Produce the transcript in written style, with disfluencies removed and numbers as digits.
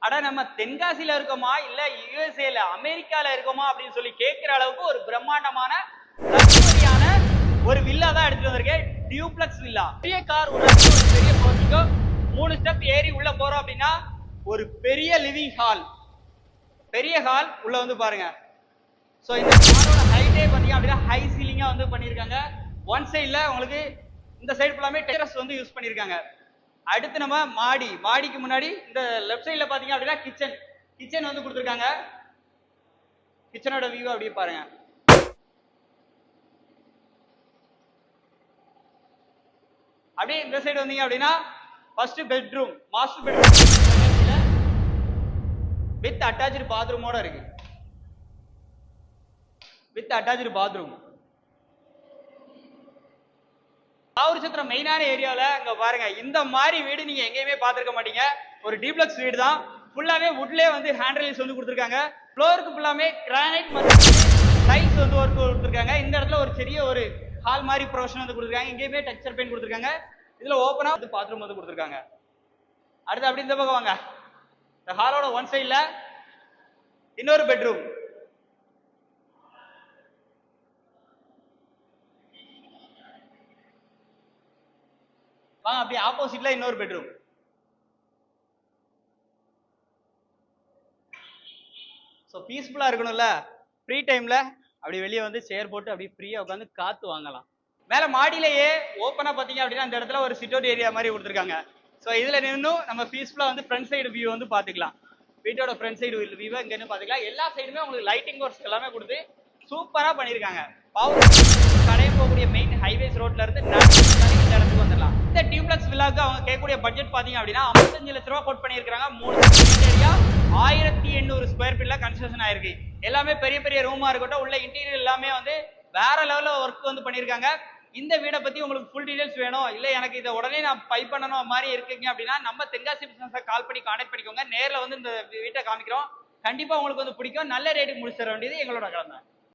அட நம்ம தென்காசியில இருக்கோமா இல்ல யுஎஸ்ஏல அமெரிக்கால இருக்கோமா அப்படின்னு சொல்லி கேட்கிற அளவுக்கு ஒரு பிரம்மாண்டமான லக்ஸரியான ஒரு வில்லா தான் எடுத்துட்டு வந்திருக்கேன். Duplex villa. பெரிய கார் ஒரு பெரிய போர்ட்டிகோ 3 ஸ்டெப் ஏறி உள்ள போறோம் அப்படின்னா ஒரு பெரிய லிவிங் ஹால். பெரிய ஹால் உள்ள வந்து பாருங்க. சோ இந்த காரோட ஹைட்டே பாத்தீங்க அப்படின்னா ஹை சீலிங்கா வந்து பண்ணிருக்காங்க. ஒன் சைடுல உங்களுக்கு இந்த சைடு ஃபுல்லாமே டெரஸ் வந்து யூஸ் பண்ணிருக்காங்க. அடுத்து நம்ம மாடிக்கு முன்னாடி இந்த லெஃப்ட் சைடுல பாத்தீங்க அப்படின்னா கிச்சன் வந்து கொடுத்துருக்காங்க. கிச்சனோட வியூ அப்படியே பாருங்க. அப்படியே இந்த சைடு வந்தீங்க அப்படின்னா first bedroom, master bedroom with attached பாத்ரூமோட இருக்கு. With attached bathroom. காவூர்சத்திரம் மெயினான ஏரியாவில் அங்க பாருங்க, இந்த மாதிரி வீடு நீங்க எங்கேயுமே பார்த்திருக்க மாட்டீங்க. ஒரு டீப்ளக்ஸ் வீடு தான். ஃபுல்லாவே வுட்லயே வந்து ஹேண்ட்ரைல்ஸ் வந்து கொடுத்துருக்காங்க. ஃப்ளோருக்கு ஃபுல்லாமே கிரானைட் மற்றும் டைல்ஸ் வந்து ஒர்க் கொடுத்துருக்காங்க. இந்த இடத்துல ஒரு சிறிய ஒரு ஹால் மாதிரி ப்ரொவிஷன் வந்து கொடுத்துருக்காங்க. இங்கேயுமே டெக்ஸ்சர் பெயிண்ட் கொடுத்துருக்காங்க. இதுல ஓப்பனா வந்து பாத்ரூம் வந்து கொடுத்துருக்காங்க. அடுத்து அப்படி இந்த பக்கம் வாங்க. இந்த ஹாலோட ஒன் சைட்ல இன்னொரு பெட்ரூம். வாங்க அப்படியே ஆப்போசிட்ல இன்னொரு பெட்ரூம். ஸோ பீஸ்ஃபுல்லா இருக்கணும்ல, ஃப்ரீ டைம்ல அப்படி வெளியே வந்து சேர் போட்டு அப்படி ஃப்ரீயா உட்காந்து காத்து வாங்கலாம். மேல மாடியிலேயே ஓப்பனா பாத்தீங்க அப்படின்னா அந்த இடத்துல ஒரு சிட் அவுட் ஏரியா மாதிரி கொடுத்துருக்காங்க. ஸோ இதுல நின்னும் நம்ம பீஸ்ஃபுல்லா வந்து ஃப்ரண்ட் சைடு வியூ வந்து பாத்துக்கலாம். வீட்டோட ஃப்ரண்ட் சைடு வியூ இங்க இருந்து பாத்துக்கலாம். எல்லா சைடுமே உங்களுக்கு லைட்டிங் ஒர்க்ஸ் எல்லாமே கொடுத்து சூப்பரா பண்ணிருக்காங்க. கடையம் போகக்கூடிய மெயின் ஹைவேஸ் ரோட்ல இருந்து இந்த இடத்துக்கு வந்துடலாம். இந்த டியூப்ளெக்ஸ் வில்லாக்கு அவங்க கேட்கக்கூடிய பட்ஜெட் பாத்தீங்க அப்படின்னா 55 லட்ச ரூபாய் கோட் பண்ணிருக்காங்க. 3 ஏரியா 1800 ஸ்கொயர் ஃபீட்ல கன்ஸ்ட்ரக்ஷன் ஆயிருக்கு. எல்லாமே பெரிய பெரிய ரூமா இருக்கட்டும், உள்ள இன்டீரியர் எல்லாமே வந்து வேற லெவல்ல ஒர்க் வந்து பண்ணிருக்காங்க. இந்த வீடை பத்தி உங்களுக்கு ஃபுல் டீடைல்ஸ் வேணும், இல்ல எனக்கு இதை உடனே நான் பை பண்ணணும் மாதிரி இருக்கீங்க அப்படின்னா நம்ம தென்காசி பிசினஸ் கால் பண்ணி கான்டாக்ட் பண்ணிக்கோங்க. நேரில் வந்து இந்த வீட்டை காமிக்கிறோம். கண்டிப்பா உங்களுக்கு வந்து பிடிக்கும். நல்ல ரேட்டுக்கு முடிச்சிட வேண்டியது எங்களோட கடமை.